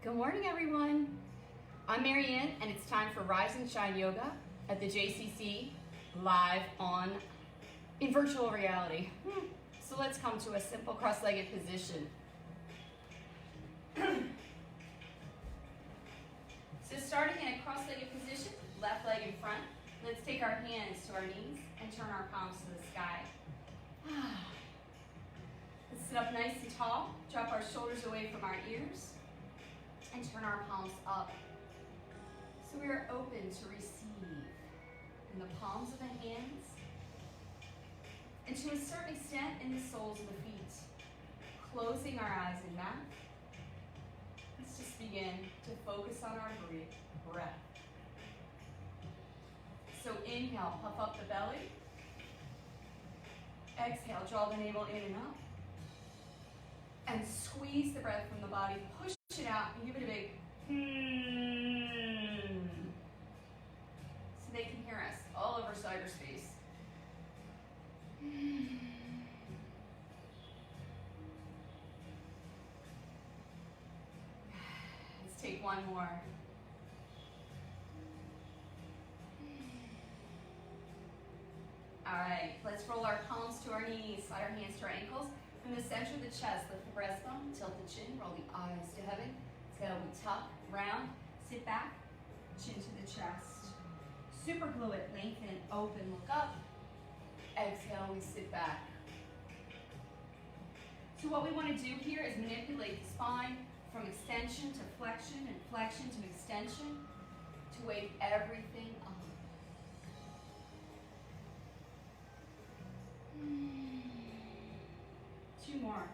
Good morning, everyone. I'm Maryann, and it's time for Rise and Shine Yoga at the JCC live in virtual reality. So let's come to a simple cross-legged position. So starting in a cross-legged position, left leg in front, let's take our hands to our knees and turn our palms to the sky. Let's sit up nice and tall, drop our shoulders away from our ears, and turn our palms up. So we are open to receive in the palms of the hands, and to a certain extent in the soles of the feet. Closing our eyes in that. Let's just begin to focus on our breath. So inhale, puff up the belly. Exhale, draw the navel in and up. And squeeze the breath from the body. Push it out and give it a big so they can hear us all over cyberspace. Let's take one more. All right, let's roll our palms to our knees, slide our hands to our ankles. From the center of the chest, lift the breastbone, tilt the chin, roll the eyes to heaven. Exhale, we tuck, round, sit back, chin to the chest. Super glue it, lengthen, open, look up. Exhale, we sit back. So what we want to do here is manipulate the spine from extension to flexion and flexion to extension to wake everything up. Two more.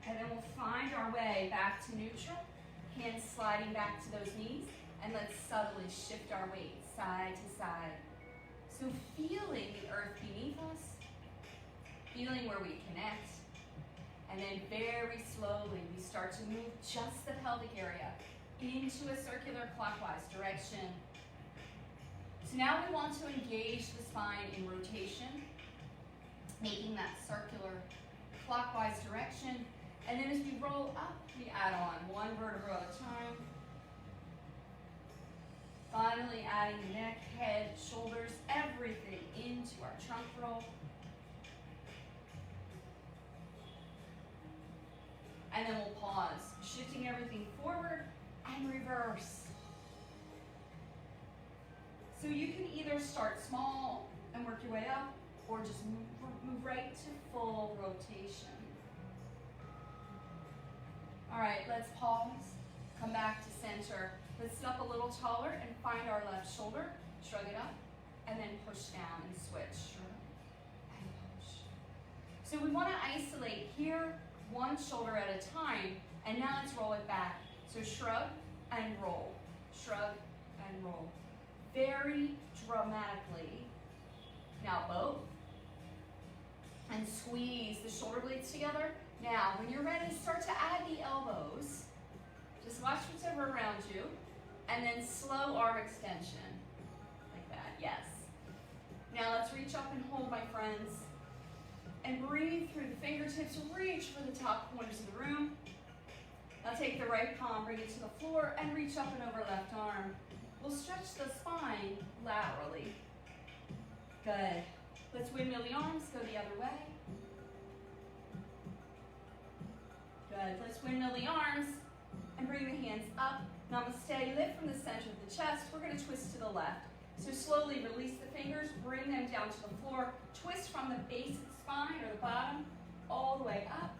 And then we'll find our way back to neutral, hands sliding back to those knees, and let's subtly shift our weight side to side. So feeling the earth beneath us, feeling where we connect, and then very slowly we start to move just the pelvic area into a circular clockwise direction. So now we want to engage the spine in rotation, making that circular clockwise direction. And then as we roll up, we add on one vertebra at a time. Finally adding the neck, head, shoulders, everything into our trunk roll. And then we'll pause, shifting everything forward and reverse. So you can either start small and work your way up, or just move right to full rotation. All right, let's pause, come back to center. Let's sit up a little taller and find our left shoulder, shrug it up, and then push down and switch. Shrug and push. So we want to isolate here, one shoulder at a time, and now let's roll it back. So shrug and roll, shrug and roll. Very dramatically. Now both. And squeeze the shoulder blades together. Now, when you're ready, start to add the elbows. Just watch what's ever around you. And then slow arm extension. Like that, yes. Now let's reach up and hold, my friends. And breathe through the fingertips, reach for the top corners of the room. Now take the right palm, bring it to the floor, and reach up and over left arm. We'll stretch the spine laterally. Good. Let's windmill the arms, go the other way. Good. Let's windmill the arms and bring the hands up. Namaste, lift from the center of the chest. We're going to twist to the left. So slowly release the fingers, bring them down to the floor. Twist from the base of the spine or the bottom all the way up.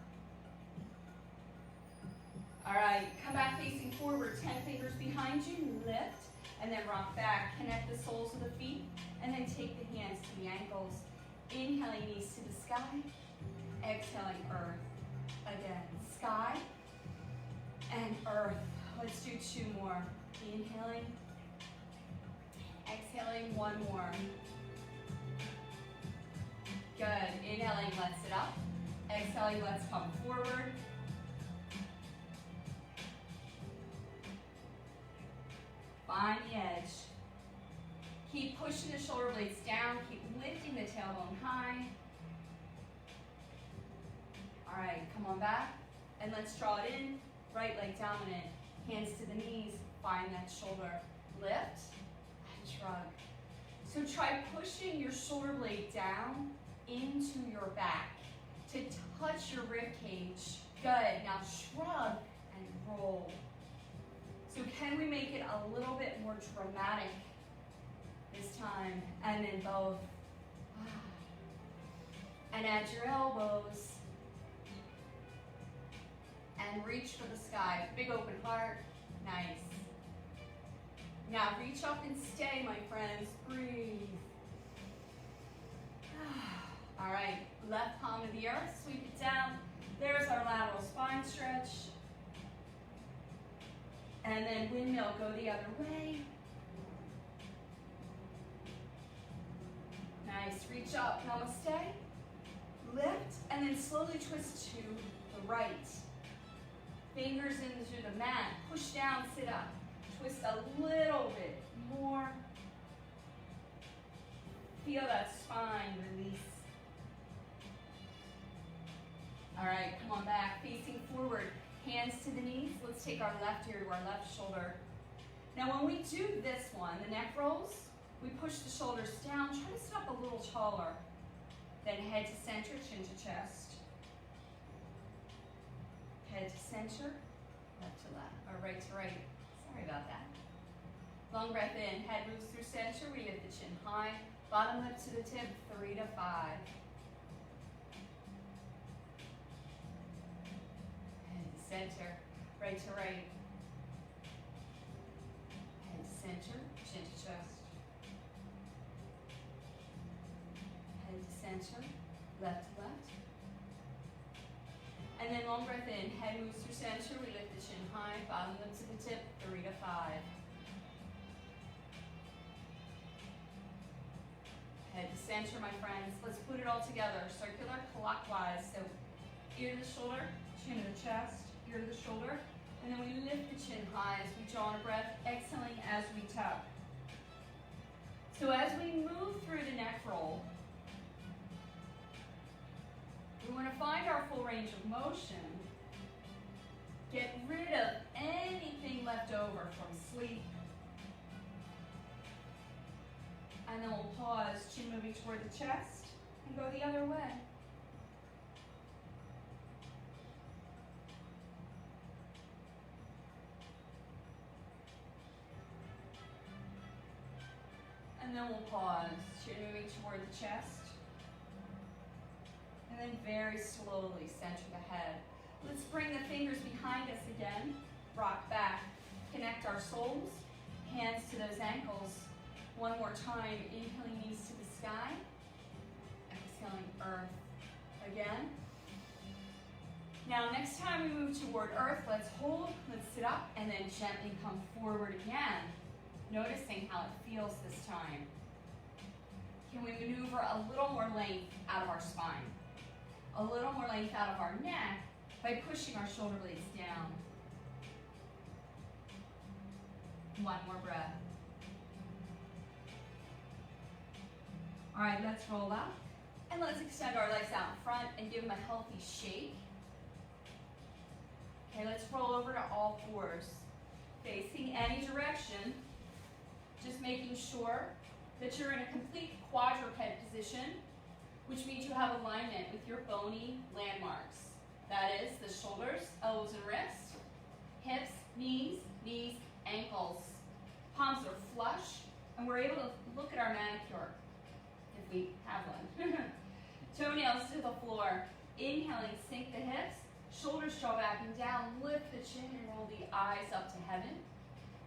All right, come back facing forward, 10 fingers behind you, lift, and then rock back. Connect the soles of the feet, and then take the hands to the ankles. Inhaling knees to the sky, exhaling earth. Again, sky and earth. Let's do two more. Inhaling, exhaling, one more. Good, inhaling, let's sit up. Exhaling, let's come forward. Find the edge. Keep pushing the shoulder blades down. Keep lifting the tailbone high. All right, come on back. And let's draw it in. Right leg dominant. Hands to the knees. Find that shoulder. Lift and shrug. So try pushing your shoulder blade down into your back to touch your rib cage. Good. Now shrug and roll. So can we make it a little bit more dramatic this time? And then both. And add your elbows. And reach for the sky. Big open heart. Nice. Now reach up and stay, my friends. Breathe. All right. Left palm of the earth. Sweep it down. There's our lateral spine stretch. And then windmill, go the other way. Nice, reach up, namaste. Lift, and then slowly twist to the right. Fingers into the mat, push down, sit up. Twist a little bit more. Feel that spine release. All right, come on back, facing forward. Hands to the knees. Let's take our left ear to our left shoulder. Now when we do this one, the neck rolls, we push the shoulders down. Try to sit up a little taller. Then head to center, chin to chest. Head to center, left to left, or right to right. Sorry about that. Long breath in. Head moves through center. We lift the chin high. Bottom lip to the tip, 3 to 5. Center, right to right. Head to center, chin to chest. Head to center, left to left. And then long breath in. Head moves through center. We lift the chin high. Bottom lip to the tip, 3 to 5. Head to center, my friends. Let's put it all together. Circular clockwise. So ear to the shoulder, chin to the chest. To the shoulder, and then we lift the chin high as we draw in a breath, exhaling as we tuck. So as we move through the neck roll, we want to find our full range of motion, get rid of anything left over from sleep, and then we'll pause, chin moving toward the chest, and go the other way. And then we'll pause, chin moving toward the chest. And then very slowly center the head. Let's bring the fingers behind us again. Rock back. Connect our soles. Hands to those ankles. One more time. Inhaling knees to the sky. Exhaling earth again. Now next time we move toward earth, let's hold, let's sit up, and then gently come forward again. Noticing how it feels this time. Can we maneuver a little more length out of our spine? A little more length out of our neck by pushing our shoulder blades down. One more breath. All right, let's roll up. And let's extend our legs out in front and give them a healthy shake. Okay, let's roll over to all fours. Facing any direction. Just making sure that you're in a complete quadruped position, which means you have alignment with your bony landmarks. That is the shoulders, elbows and wrists, hips, knees, ankles. Palms are flush, and we're able to look at our manicure, if we have one. Toenails to the floor. Inhaling, sink the hips, shoulders draw back and down, lift the chin and roll the eyes up to heaven.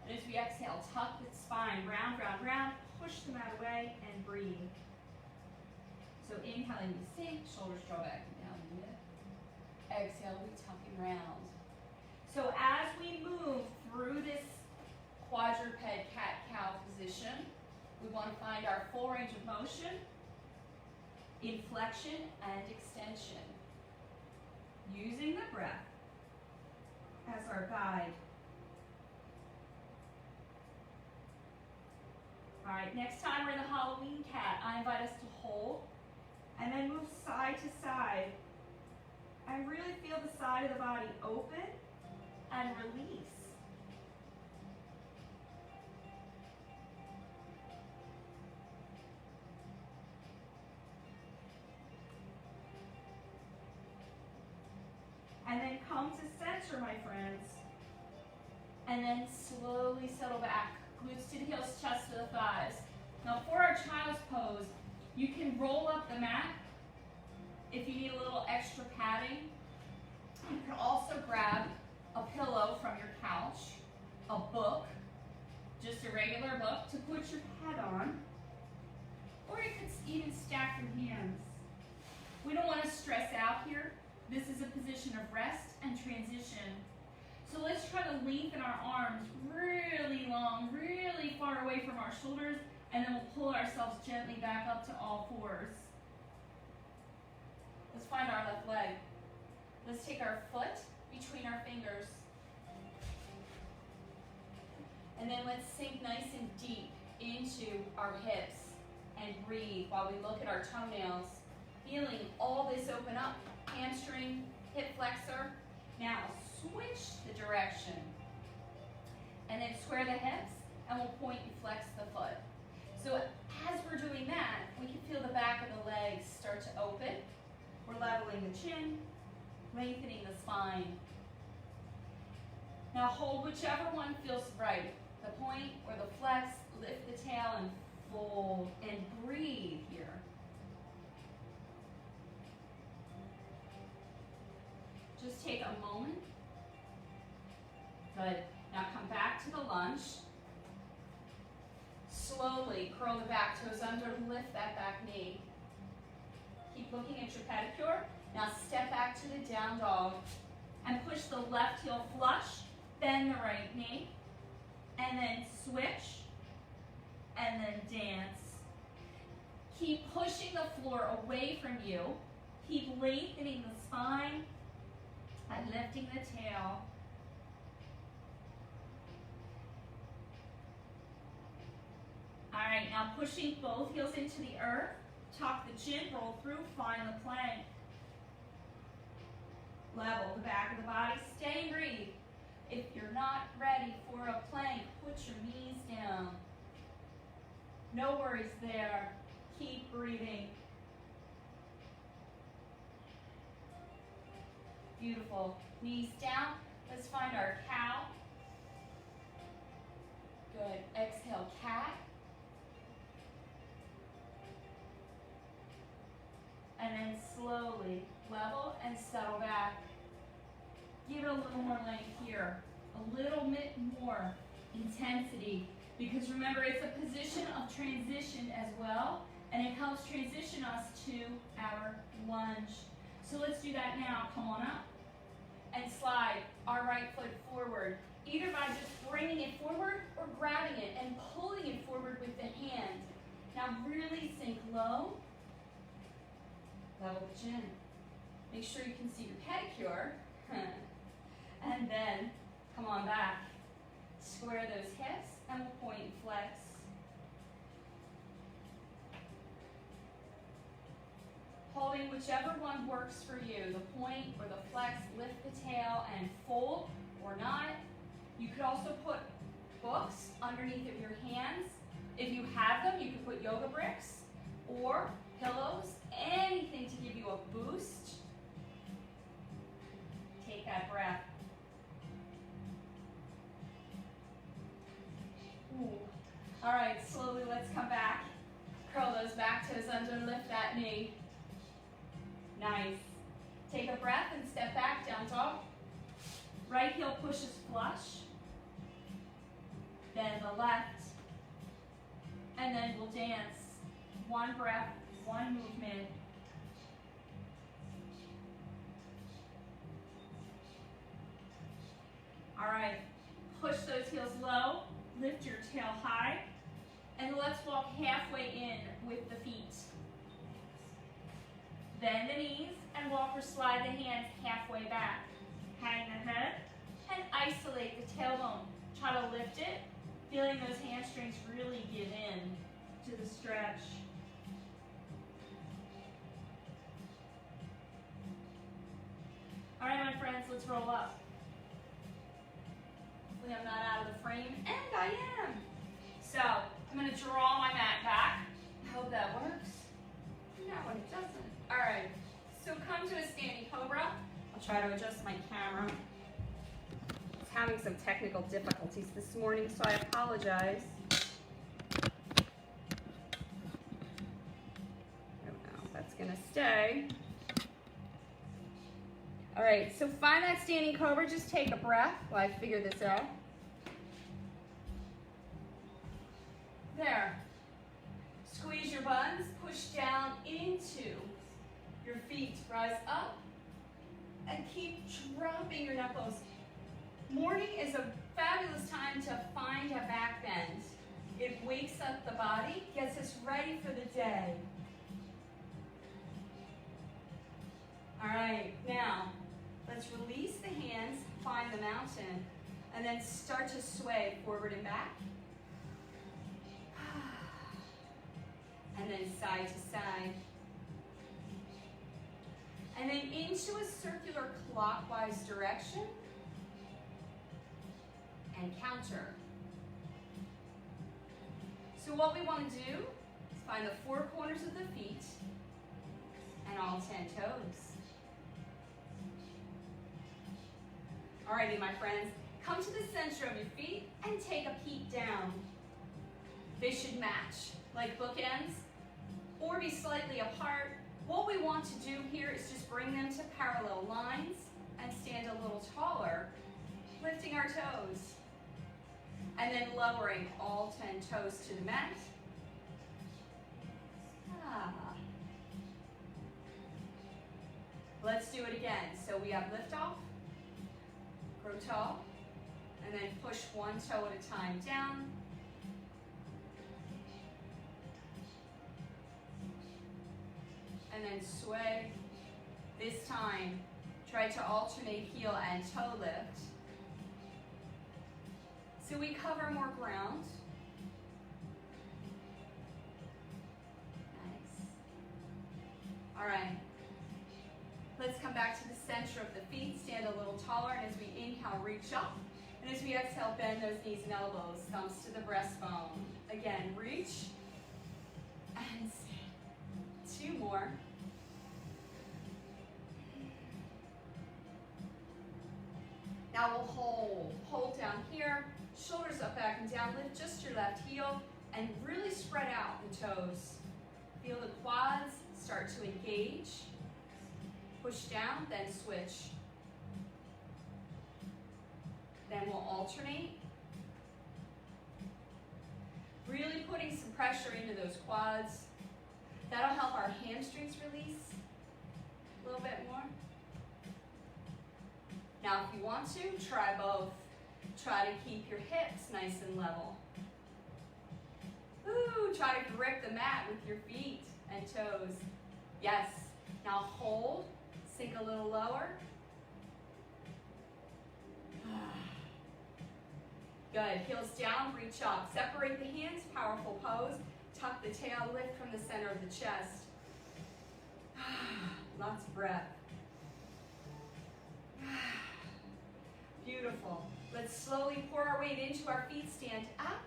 And as we exhale, tuck the spine, round, round, round, push the mat away, and breathe. So inhaling, we sink, shoulders draw back and down, lift. Exhale, we tuck and round. So as we move through this quadruped cat-cow position, we want to find our full range of motion, inflection and extension. Using the breath as our guide. All right, next time we're in the Halloween cat, I invite us to hold and then move side to side. And really feel the side of the body open and release. And then come to center, my friends. And then slowly settle back. Glutes to the heels, chest to the thighs. Now for our child's pose, you can roll up the mat if you need a little extra padding. You can also grab a pillow from your couch, a book, just a regular book to put your head on, or you could even stack your hands. We don't want to stress out here. This is a position of rest and transition. So let's try to lengthen our arms really long, really far away from our shoulders, and then we'll pull ourselves gently back up to all fours. Let's find our left leg. Let's take our foot between our fingers. And then let's sink nice and deep into our hips and breathe while we look at our toenails, feeling all this open up. Hamstring, hip flexor. Now switch the direction. And then square the hips, and we'll point and flex the foot. So as we're doing that, we can feel the back of the legs start to open. We're leveling the chin, lengthening the spine. Now hold whichever one feels right. The point or the flex, lift the tail and fold and breathe here. Just take a moment. Good. Now come back to the lunge. Slowly curl the back toes under, lift that back knee. Keep looking at your pedicure. Now step back to the down dog and push the left heel flush, bend the right knee, and then switch, and then dance. Keep pushing the floor away from you. Keep lengthening the spine and lifting the tail. All right, now pushing both heels into the earth. Tuck the chin, roll through, find the plank. Level the back of the body, stay and breathe. If you're not ready for a plank, put your knees down. No worries there. Keep breathing. Beautiful. Knees down. Let's find our cow. Good. Exhale, cat. And then slowly level and settle back. Give it a little more length here. A little bit more intensity. Because remember, it's a position of transition as well. And it helps transition us to our lunge. So let's do that now. Come on up. And slide our right foot forward. Either by just bringing it forward or grabbing it and pulling it forward with the hand. Now really sink low. Level the chin. Make sure you can see your pedicure. And then come on back. Square those hips and we'll point and flex. Holding whichever one works for you. The point or the flex, lift the tail and fold or not. You could also put books underneath of your hands. If you have them, you could put yoga bricks or pillows, anything to give you a boost. Take that breath. Ooh. All right, slowly let's come back. Curl those back toes under, lift that knee. Nice. Take a breath and step back, down dog. Right heel pushes flush. Then the left. And then we'll dance. One breath, one movement. All right, push those heels low, lift your tail high, and let's walk halfway in with the feet. Bend the knees and walk or slide the hands halfway back. Hang the head and isolate the tailbone. Try to lift it, feeling those hamstrings really give in. stretch. All right, my friends, let's roll up. Hopefully I'm not out of the frame, and I am. So I'm going to draw my mat back. I hope that works. No, it doesn't. All right, so come to a standing cobra. I'll try to adjust my camera. It's having some technical difficulties this morning, so I apologize. That's going to stay. All right, so find that standing cobra. Just take a breath while I figure this out. There. Squeeze your buns, push down into your feet. Rise up and keep dropping your knuckles. Morning is a fabulous time to find a back bend. It wakes up the body, gets us ready for the day. All right, now let's release the hands, find the mountain, and then start to sway forward and back. And then side to side. And then into a circular clockwise direction and counter. So what we want to do is find the four corners of the feet and all 10 toes. Alrighty, my friends, come to the center of your feet and take a peek down. They should match, like bookends, or be slightly apart. What we want to do here is just bring them to parallel lines and stand a little taller, lifting our toes, and then lowering all 10 toes to the mat. Let's do it again. So we have liftoff, grow tall, and then push one toe at a time down. And then sway. This time, try to alternate heel and toe lift. So we cover more ground. Nice. All right. Let's come back to the center of the feet, stand a little taller, and as we inhale, reach up. And as we exhale, bend those knees and elbows, thumbs to the breastbone. Again, reach and stand. 2 more. Now we'll hold down here, shoulders up, back, and down. Lift just your left heel and really spread out the toes. Feel the quads start to engage. Push down, then switch. Then we'll alternate. Really putting some pressure into those quads. That'll help our hamstrings release a little bit more. Now, if you want to, try both. Try to keep your hips nice and level. Ooh, try to grip the mat with your feet and toes. Yes. Now hold, sink a little lower. Good. Heels down, reach up. Separate the hands, powerful pose. Tuck the tail, lift from the center of the chest. Lots of breath. Beautiful. Let's slowly pour our weight into our feet, stand up.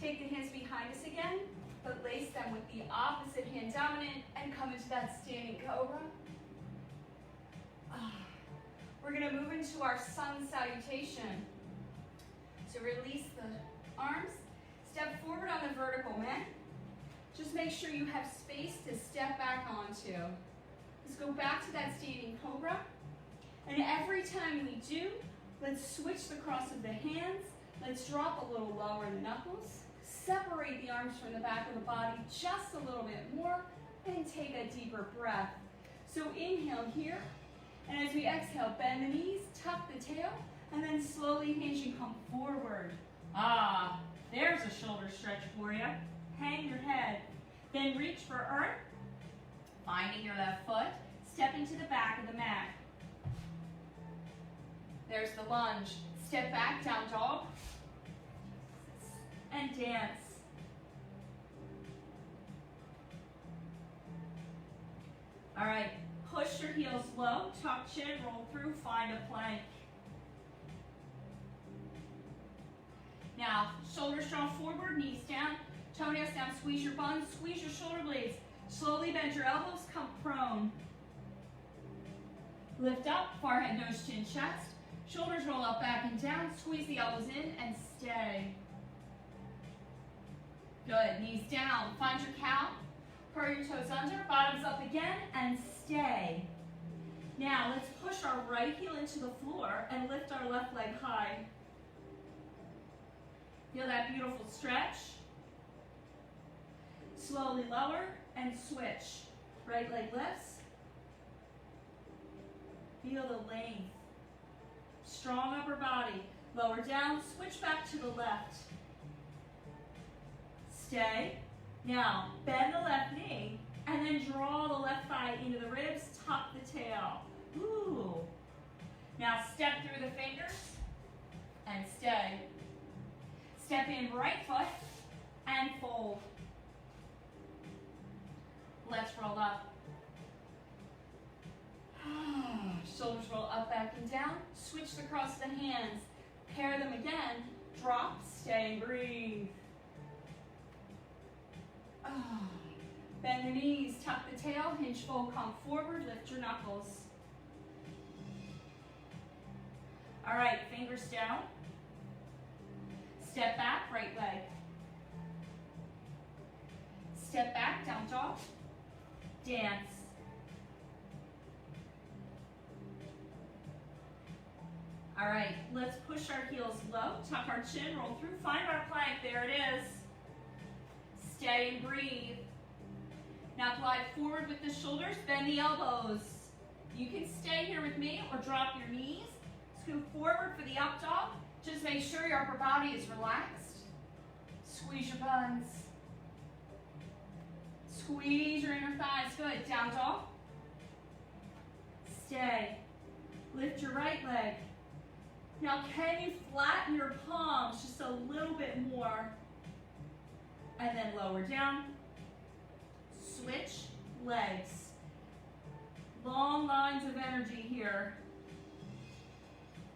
Take the hands behind us again, but lace them with the opposite hand dominant and come into that standing cobra. We're going to move into our sun salutation. So release the arms, step forward on the vertical mat. Just make sure you have space to step back onto. Let's go back to that standing cobra. And every time we do, let's switch the cross of the hands. Let's drop a little lower the knuckles. Separate the arms from the back of the body just a little bit more. And take a deeper breath. So inhale here. And as we exhale, bend the knees, tuck the tail, and then slowly hinge and come forward. There's a shoulder stretch for you. Hang your head. Then reach for earth. Finding your left foot. Stepping to the back of the mat. There's the lunge. Step back, down dog. And dance. All right, push your heels low, tuck chin, roll through, find a plank. Now, shoulders draw forward, knees down, toenails down, squeeze your buns, squeeze your shoulder blades. Slowly bend your elbows, come prone. Lift up, forehead, nose, chin, chest. Shoulders roll up, back and down, squeeze the elbows in and stay. Good, knees down, find your cow. Curl your toes under, bottoms up again, and stay. Now, let's push our right heel into the floor and lift our left leg high. Feel that beautiful stretch. Slowly lower and switch. Right leg lifts. Feel the length. Strong upper body. Lower down, switch back to the left. Stay. Now, bend the left knee, and then draw the left thigh into the ribs, tuck the tail. Ooh. Now, step through the fingers, and stay. Step in right foot, and fold. Let's roll up. Shoulders roll up, back, and down. Switch across the hands. Pair them again. Drop, stay, breathe. Bend the knees, tuck the tail, hinge fold, come forward, lift your knuckles. All right, fingers down. Step back, right leg. Step back, down dog. Dance. All right, let's push our heels low, tuck our chin, roll through, find our plank, there it is. Stay and breathe. Now glide forward with the shoulders, bend the elbows. You can stay here with me or drop your knees. Scoot forward for the up dog. Just make sure your upper body is relaxed. Squeeze your buns. Squeeze your inner thighs, good. Down dog. Stay. Lift your right leg. Now can you flatten your palms just a little bit more? And then lower down. Switch legs. Long lines of energy here.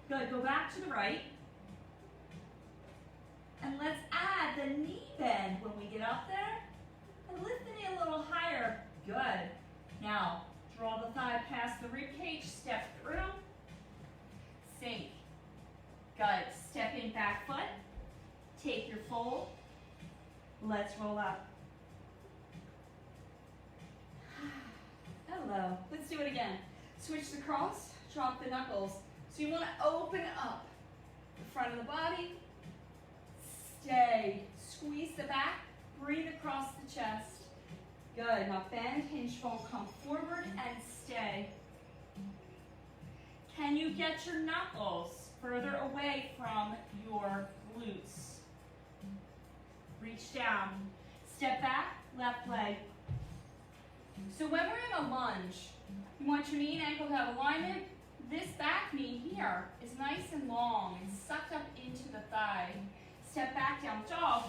Good, go back to the right. And let's add the knee bend when we get up there. And lift the knee a little higher. Good. Now, draw the thigh past the rib cage, step through. Sink. Good. Step in back foot. Take your fold. Let's roll up. Hello. Let's do it again. Switch the cross, drop the knuckles. So you want to open up the front of the body. Stay. Squeeze the back. Breathe across the chest. Good. Now bend, hinge, fold, come forward and stay. Can you get your knuckles further away from your glutes? Reach down. Step back, left leg. So when we're in a lunge, you want your knee and ankle to have alignment. This back knee here is nice and long and sucked up into the thigh. Step back, down dog.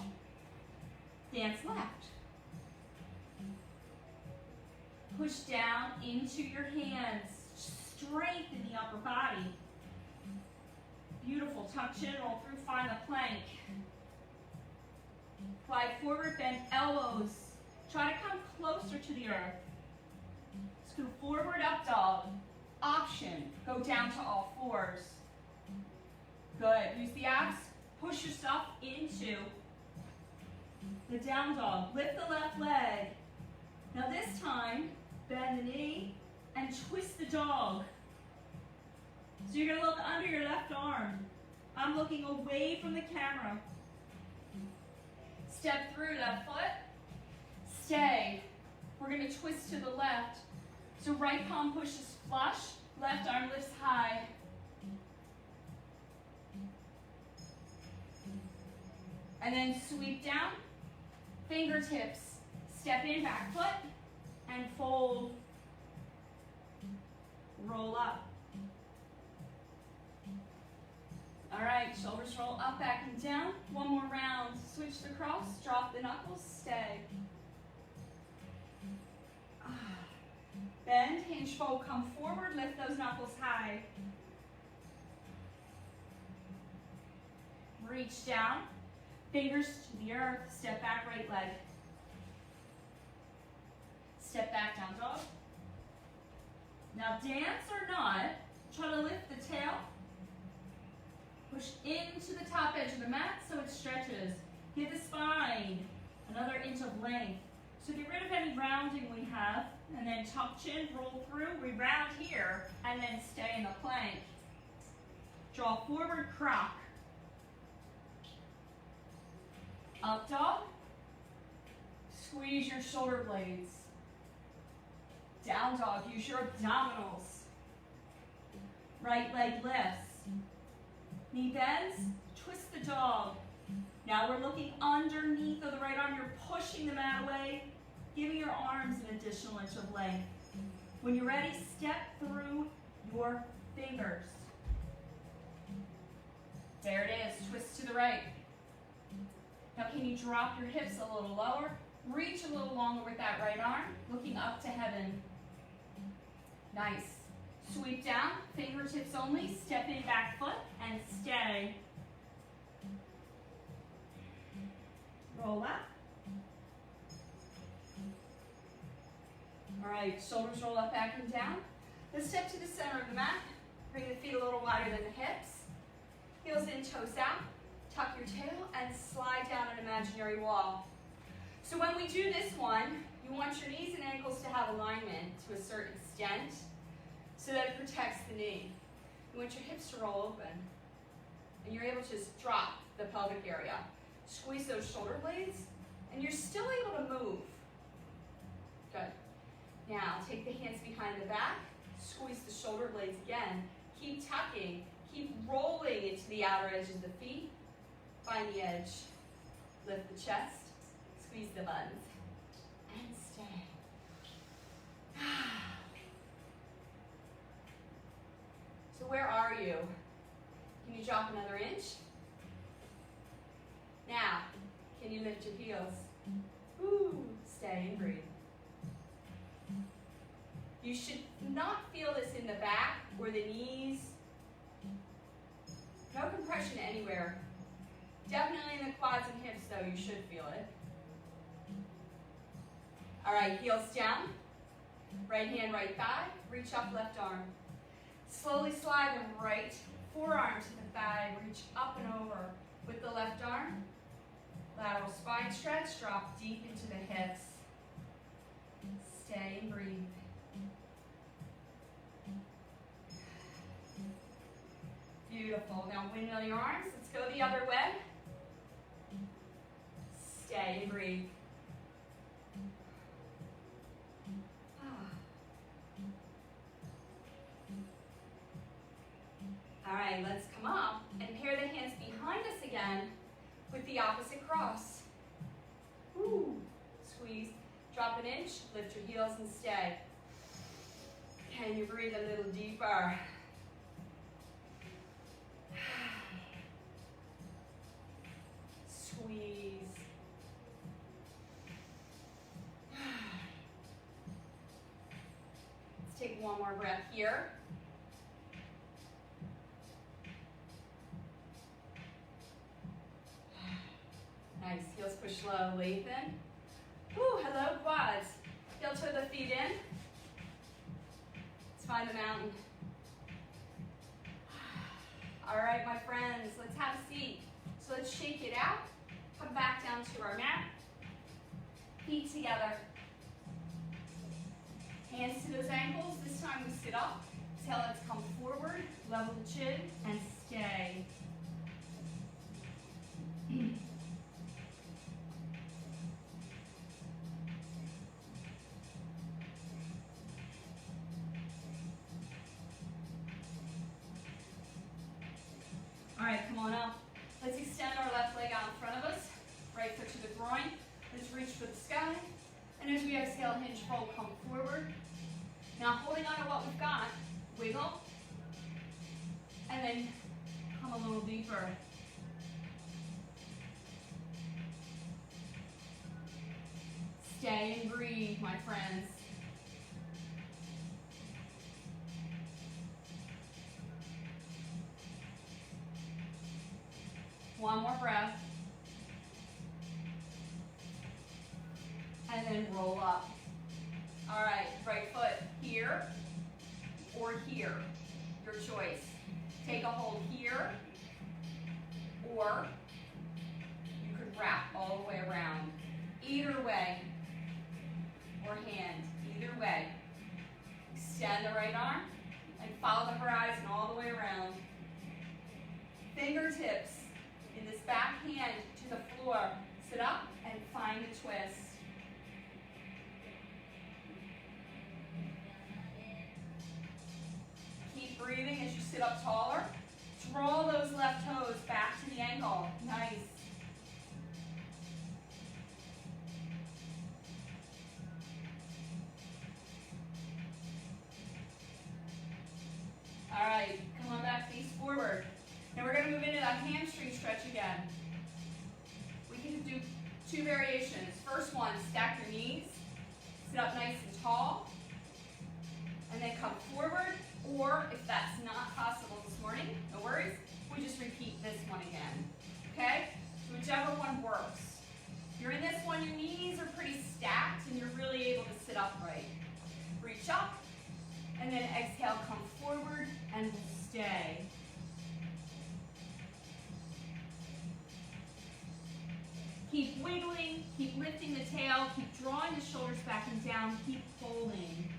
Dance left. Push down into your hands. Strengthen the upper body. Beautiful. Tuck chin, roll through, find the plank. Glide forward, bend elbows. Try to come closer to the earth. Scoot forward, up dog. Option, go down to all fours. Good, use the abs. Push yourself into the down dog. Lift the left leg. Now this time, bend the knee and twist the dog. So you're gonna look under your left arm. I'm looking away from the camera. Step through left foot. Stay. We're gonna twist to the left. So right palm pushes flush, left arm lifts high. And then sweep down, fingertips, step in, back foot, and fold. Roll up. All right, shoulders roll up, back, and down. One more round. Switch the cross, drop the knuckles, stay. Bend. hinge fold, come forward, lift those knuckles high. Reach down, fingers to the earth, step back, right leg. Step back, down dog. Now dance or not, try to lift the tail. Push into the top edge of the mat so it stretches. Give the spine another inch of length. So get rid of any rounding we have, and then tuck chin, roll through, we round here, and then stay in the plank. Draw forward, croc. Up dog. Squeeze your shoulder blades. Down dog, use your abdominals. Right leg lifts. Knee bends, twist the dog. Now we're looking underneath of the right arm. You're pushing the mat away, giving your arms an additional inch of length. When you're ready, step through your fingers. There it is, twist to the right. Now can you drop your hips a little lower? Reach a little longer with that right arm, looking up to heaven. Nice. Sweep down, fingertips only, step in back foot, and stay. Roll up. All right, shoulders roll up, back and down. Let's step to the center of the mat. Bring the feet a little wider than the hips. Heels in, toes out. Tuck your tail and slide down an imaginary wall. So when we do this one, you want your knees and ankles to have alignment to a certain extent so that it protects the knee. You want your hips to roll open, and you're able to just drop the pelvic area. Squeeze those shoulder blades, and you're still able to move. Good. Now, take the hands behind the back, squeeze the shoulder blades again. Keep tucking, keep rolling into the outer edges of the feet. Find the edge, lift the chest, squeeze the buns, and stay. So where are you? Can you drop another inch? Now, can you lift your heels? Ooh, stay and breathe. You should not feel this in the back or the knees. No compression anywhere. Definitely in the quads and hips though, you should feel it. All right, heels down. Right hand, right thigh. Reach up, left arm. Slowly slide the right forearm to the thigh. Reach up and over with the left arm. Lateral spine stretch. Drop deep into the hips. Stay and breathe. Beautiful. Now windmill your arms. Let's go the other way. Stay and breathe. All right, let's come up and pair the hands behind us again with the opposite cross. Ooh. Squeeze, drop an inch, lift your heels and stay. Can you breathe a little deeper? Squeeze. Let's take one more breath here. Nice, heels push low, lengthen. Ooh, hello quads. Heel toe the feet in. Let's find the mountain. All right, my friends, let's have a seat. So let's shake it out. Come back down to our mat. Feet together. Hands to those ankles. This time we sit up. Exhale, let's come forward. Level the chin and stay. All right, come on up. Let's extend our left leg out in front of us. Right foot to the groin. Let's reach for the sky. And as we exhale, hinge fold, come forward. Now holding on to what we've got, wiggle. And then come a little deeper. Stay and breathe, my friends. one more breath. And then roll up. All right, right foot here or here, your choice. Take a hold here, or you could wrap all the way around. Either way, or hand, either way. Extend the right arm and follow the horizon all the way around. Fingertips in this back hand to the floor. Sit up and find a twist. Keep breathing as you sit up taller. Draw those left toes back to the ankle. Nice. All right, come on back, face forward. Now we're going to move into that hamstring stretch again. We can do two variations. First one, stack your knees, sit up nice and tall, and then come forward, or if that's not possible this morning, no worries, we just repeat this one again, okay? So whichever one works. If you're in this one, your knees are pretty stacked and you're really able to sit upright. Reach up, and then exhale, come forward, and stay. Keep wiggling, keep lifting the tail, keep drawing the shoulders back and down, keep holding.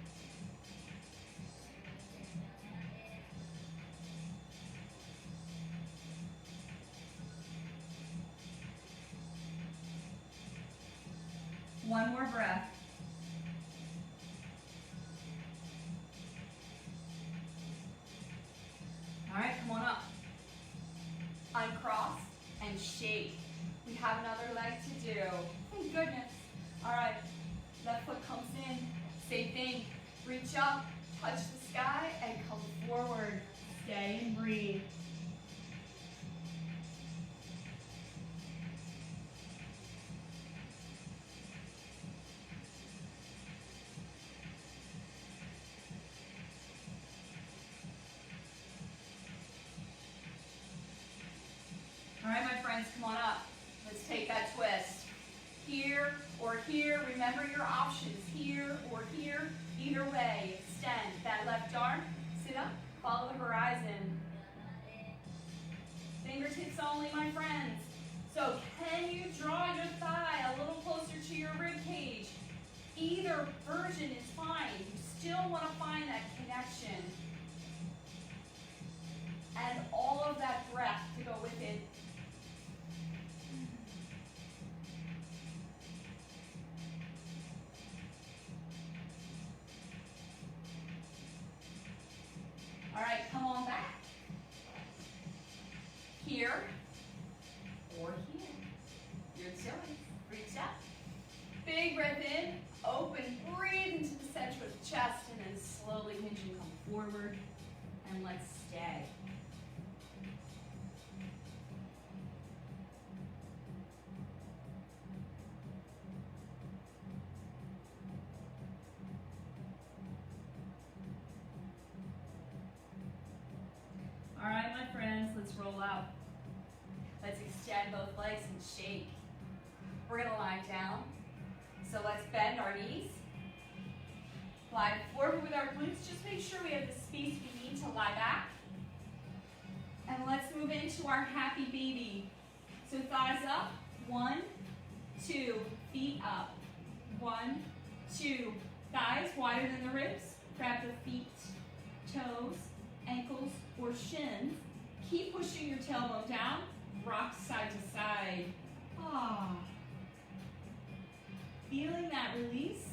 One more breath. All right, come on up. Uncross and shake. We have another leg to do. Thank goodness. All right, left foot comes in. Same thing. Reach up, touch the sky, and come forward. Stay and breathe. All right, my friends, come on up. Let's take that twist. Here or here. Remember your options. Here or here. Either way, extend that left arm. Sit up, follow the horizon. Fingertips only, my friends. So can you draw your thigh a little closer to your rib cage? Either version is fine. You still want to find that connection. And all of that breath to go with it. All right, come on back. Here or here. Your choice. Reach up. Big breath in. Open. Breathe into the center of the chest and then slowly hinge and come forward. And let's stay. All right, my friends, let's roll out. Let's extend both legs and shake. We're gonna lie down. So let's bend our knees. Glide forward with our glutes. Just make sure we have the space we need to lie back. And let's move into our happy baby. So thighs up, 1, 2, feet up, 1, 2, thighs wider than the ribs. Grab the feet, toes, ankles, or shins. Keep pushing your tailbone down. Rock side to side. Ah. Feeling that release.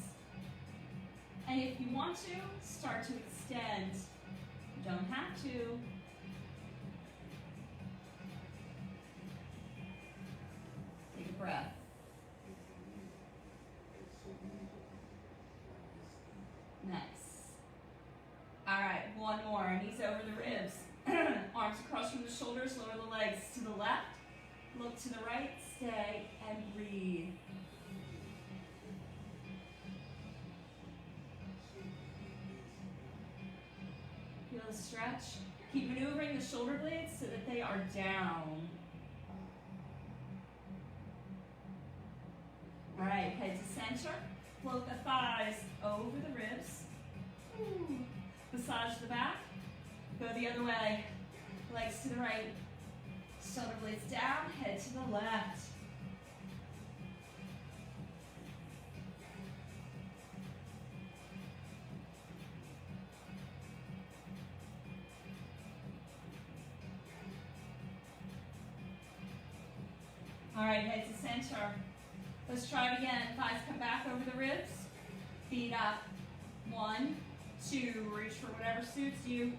And if you want to, start to extend. You don't have to. Take a breath. Nice. All right, one more. Knees over the ribs. Arms across from the shoulders, lower the legs to the left. Look to the right, stay, and breathe. Feel the stretch. Keep maneuvering the shoulder blades so that they are down. center. Float the thighs over the ribs. Massage the back. Go the other way. Legs to the right. Shoulder blades down, head to the left. All right, head to center. Let's try it again. Thighs come back over the ribs. Feet up. 1, 2, reach for whatever suits you.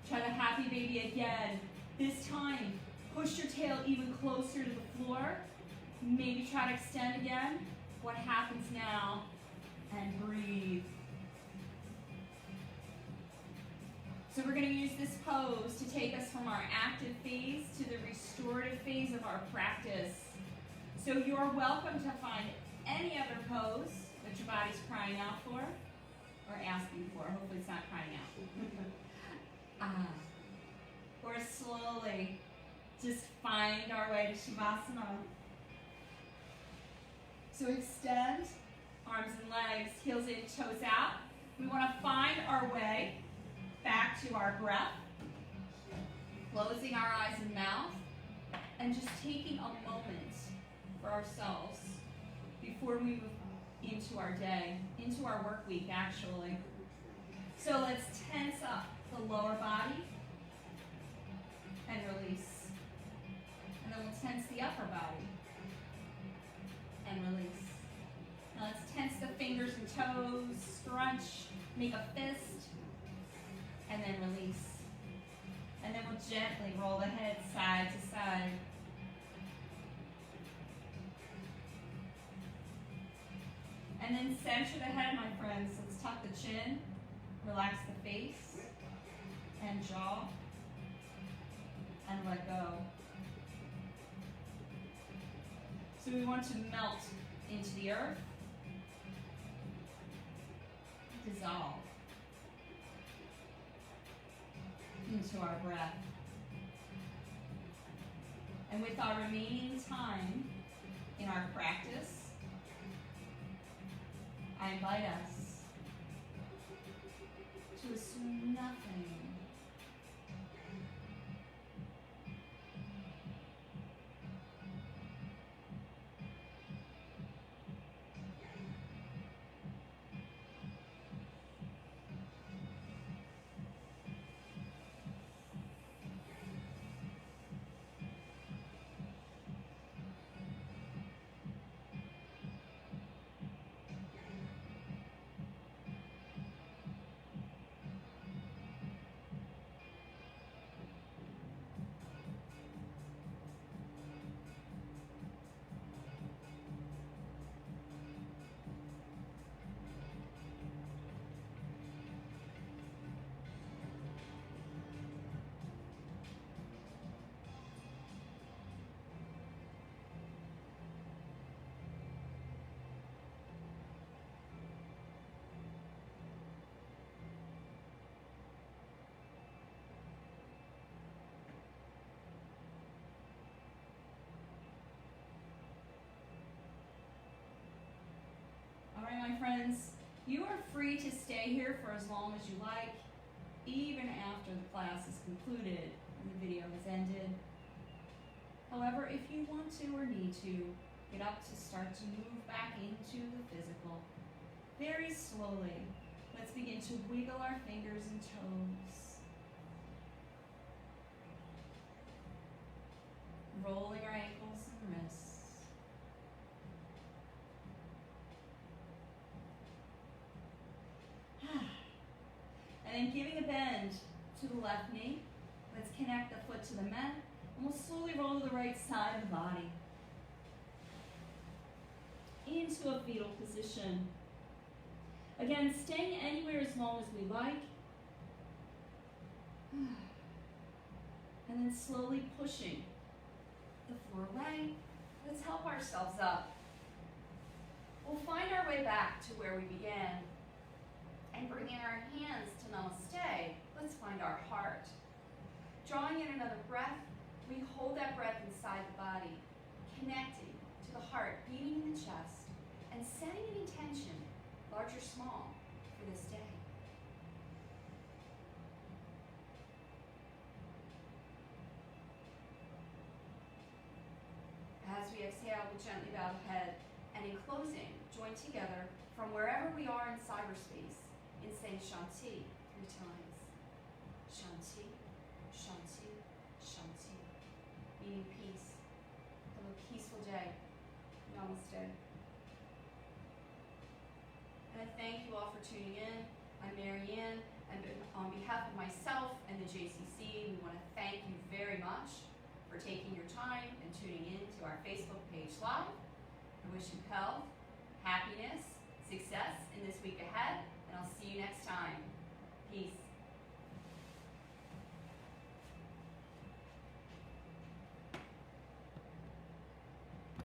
Try the happy baby again. This time, push your tail even closer to the floor. Maybe try to extend again. What happens now? And breathe. So we're going to use this pose to take us from our active phase to the restorative phase of our practice. So you're welcome to find any other pose that your body's crying out for or asking for. Hopefully it's not crying out. Or slowly just find our way to Shavasana. So extend, arms and legs, heels in, toes out. We want to find our way back to our breath, closing our eyes and mouth, and just taking a moment for ourselves before we move into our day, into our work week actually. So let's tense up the lower body and release. And then we'll tense the upper body and release. Now let's tense the fingers and toes, scrunch, make a fist, and then release. And then we'll gently roll the head side to side. And then center the head, my friends. Let's tuck the chin, relax the face and jaw, and let go. So we want to melt into the earth, dissolve into our breath. And with our remaining time in our practice, I invite us to assume nothing. All right, my friends, you are free to stay here for as long as you like, even after the class is concluded and the video has ended. However, if you want to or need to, get up to start to move back into the physical. Very slowly, let's begin to wiggle our fingers and toes. Rolling our ankles and wrists. And then giving a bend to the left knee. Let's connect the foot to the mat, and we'll slowly roll to the right side of the body. Into a fetal position. Again, staying anywhere as long as we like. And then slowly pushing the floor away. Let's help ourselves up. We'll find our way back to where we began. And bringing our hands to namaste, let's find our heart. Drawing in another breath, we hold that breath inside the body, connecting to the heart, beating in the chest, and setting it large or small, for this day. As we exhale, we'll gently bow the head, and in closing, join together from wherever we are in cyberspace in saying Shanti 3 times. Shanti, Shanti, Shanti, meaning peace. Have a peaceful day. Namaste. And I thank you all for tuning in. I'm Maryann, and on behalf of myself and the JCC, we want to thank you very much for taking your time and tuning in to our Facebook page live. I wish you health, happiness, success in this week ahead, and I'll see you next time. Peace.